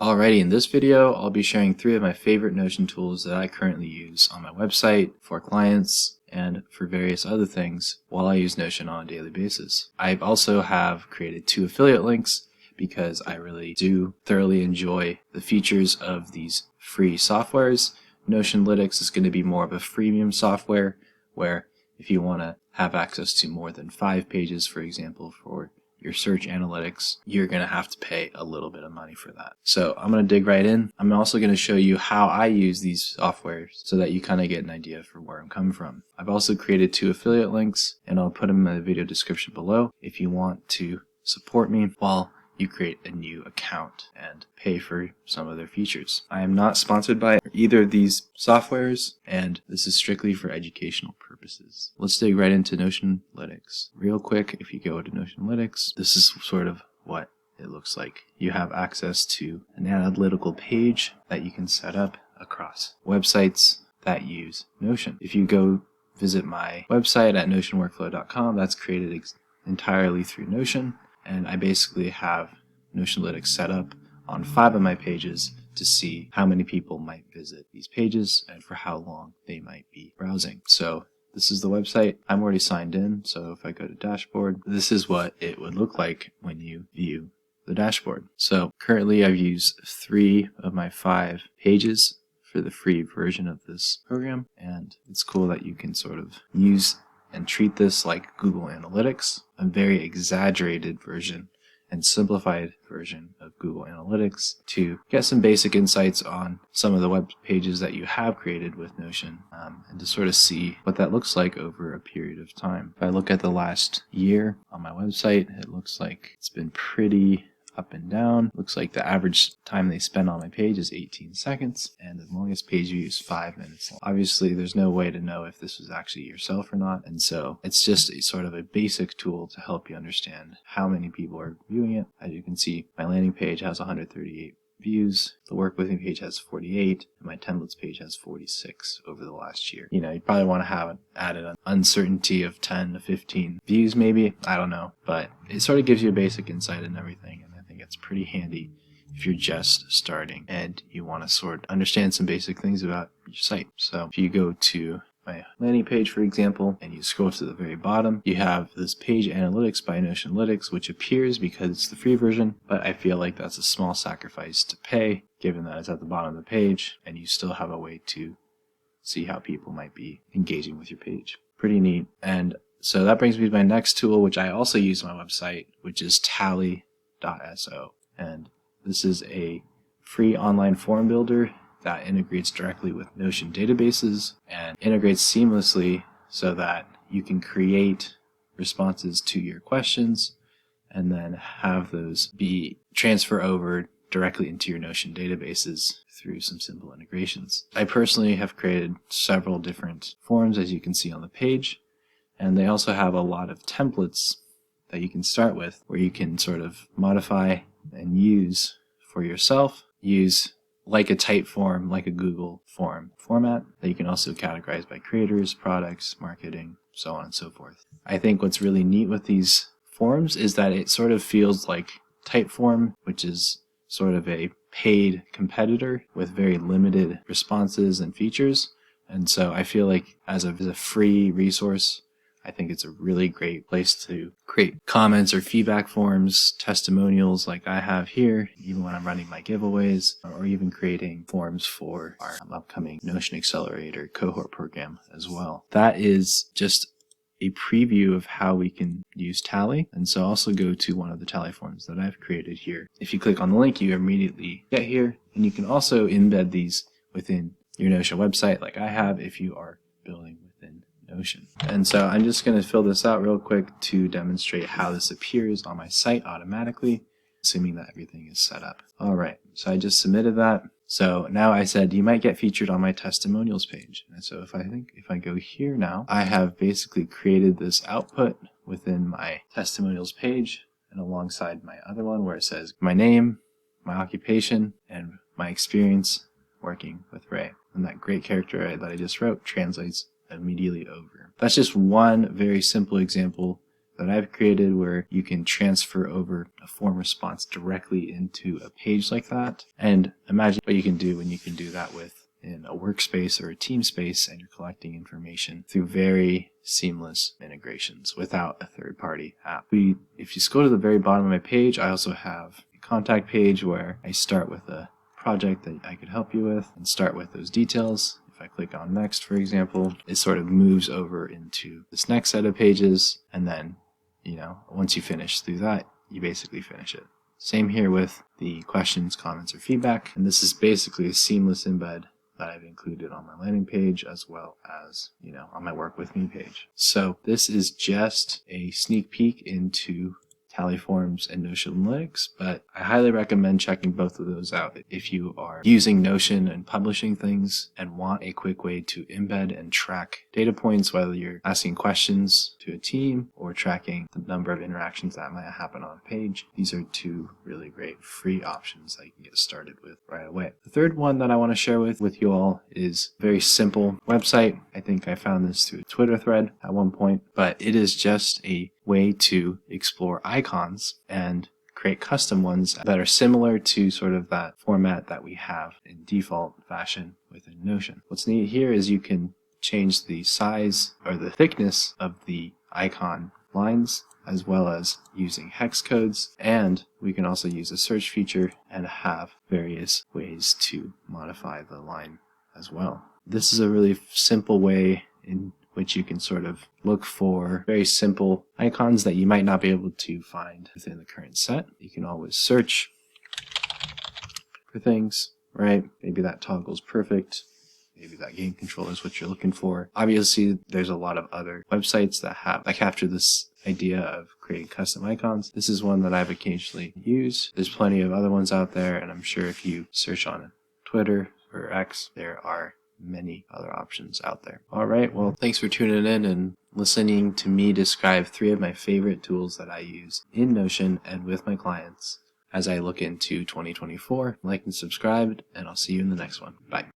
Alrighty, in this video, I'll be sharing 3 of my favorite Notion tools that I currently use on my website, for clients, and for various other things while I use Notion on a daily basis. I also have created 2 affiliate links because I really do thoroughly enjoy the features of these free softwares. Notionlytics is going to be more of a freemium software where if you want to have access to more than 5 pages, for example, for your search analytics, you're going to have to pay a little bit of money for that. So I'm going to dig right in. I'm also going to show you how I use these softwares so that you kind of get an idea for where I'm coming from. I've also created 2 affiliate links, and I'll put them in the video description below if you want to support me while you create a new account and pay for some of their features. I am not sponsored by either of these softwares, and this is strictly for educational purposes. Let's dig right into Notionlytics. Real quick, if you go to Notionlytics, this is sort of what it looks like. You have access to an analytical page that you can set up across websites that use Notion. If you go visit my website at notionworkflow.com, that's created entirely through Notion. And I basically have Notionlytics set up on 5 of my pages to see how many people might visit these pages and for how long they might be browsing. So this is the website. I'm already signed in, so if I go to dashboard, this is what it would look like when you view the dashboard. So currently I've used 3 of my 5 pages for the free version of this program, and it's cool that you can sort of use and treat this like Google Analytics, a very exaggerated version and simplified version of Google Analytics, to get some basic insights on some of the web pages that you have created with Notion, and to sort of see what that looks like over a period of time. If I look at the last year on my website, it looks like it's been pretty up and down. Looks like the average time they spend on my page is 18 seconds, and the longest page view is 5 minutes long. Obviously, there's no way to know if this was actually yourself or not, and so it's just a sort of a basic tool to help you understand how many people are viewing it. As you can see, my landing page has 138 views, the work with me page has 48, and my templates page has 46 over the last year. You know, you probably want to have added an uncertainty of 10 to 15 views maybe, I don't know, but it sort of gives you a basic insight and everything, and I think it's pretty handy if you're just starting and you want to sort of understand some basic things about your site. So if you go to my landing page, for example, and you scroll to the very bottom, you have this page analytics by Notionlytics, which appears because it's the free version, but I feel like that's a small sacrifice to pay, given that it's at the bottom of the page, and you still have a way to see how people might be engaging with your page. Pretty neat. And so that brings me to my next tool, which I also use on my website, which is Tally.so. And this is a free online form builder that integrates directly with Notion databases and integrates seamlessly so that you can create responses to your questions and then have those be transfer over directly into your Notion databases through some simple integrations. I personally have created several different forms, as you can see on the page, and they also have a lot of templates that you can start with where you can sort of modify and use for yourself, use like a type form, like a Google form format that you can also categorize by creators, products, marketing, so on and so forth. I think what's really neat with these forms is that it sort of feels like Typeform, which is sort of a paid competitor with very limited responses and features. And so I feel like as a free resource, I think it's a really great place to create comments or feedback forms, testimonials like I have here, even when I'm running my giveaways, or even creating forms for our upcoming Notion Accelerator cohort program as well. That is just a preview of how we can use Tally. And so also go to one of the Tally forms that I've created here. If you click on the link, you immediately get here, and you can also embed these within your Notion website like I have if you are building within Notion. And so I'm just going to fill this out real quick to demonstrate how this appears on my site automatically, assuming that everything is set up. Alright, so I just submitted that. So now I said you might get featured on my testimonials page. And so if I go here now, I have basically created this output within my testimonials page and alongside my other one where it says my name, my occupation, and my experience working with Ray. And that great character that I just wrote translates immediately over. That's just one very simple example that I've created where you can transfer over a form response directly into a page like that. And imagine what you can do when you can do that in a workspace or a team space, and you're collecting information through very seamless integrations without a third-party app. If you scroll to the very bottom of my page, I also have a contact page where I start with a project that I could help you with and start with those details. If I click on next, for example, it sort of moves over into this next set of pages, and then, once you finish through that, you basically finish it. Same here with the questions, comments, or feedback, and this is basically a seamless embed that I've included on my landing page as well as, on my Work With Me page. So this is just a sneak peek into Tally Forms and Notion Analytics, but I highly recommend checking both of those out if you are using Notion and publishing things and want a quick way to embed and track data points, whether you're asking questions to a team or tracking the number of interactions that might happen on a page. These are two really great free options that you can get started with right away. The third one that I want to share with you all is a very simple website. I think I found this through a Twitter thread at one point, but it is just a way to explore icons and create custom ones that are similar to sort of that format that we have in default fashion within Notion. What's neat here is you can change the size or the thickness of the icon lines, as well as using hex codes, and we can also use a search feature and have various ways to modify the line as well. This is a really simple way in which you can sort of look for very simple icons that you might not be able to find within the current set. You can always search for things, right? Maybe that toggle's perfect. Maybe that game controller is what you're looking for. Obviously, there's a lot of other websites that capture this idea of creating custom icons. This is one that I've occasionally used. There's plenty of other ones out there, and I'm sure if you search on Twitter or X, there are many other options out there. All right, well, thanks for tuning in and listening to me describe 3 of my favorite tools that I use in Notion and with my clients as I look into 2024. Like and subscribe, and I'll see you in the next one. Bye.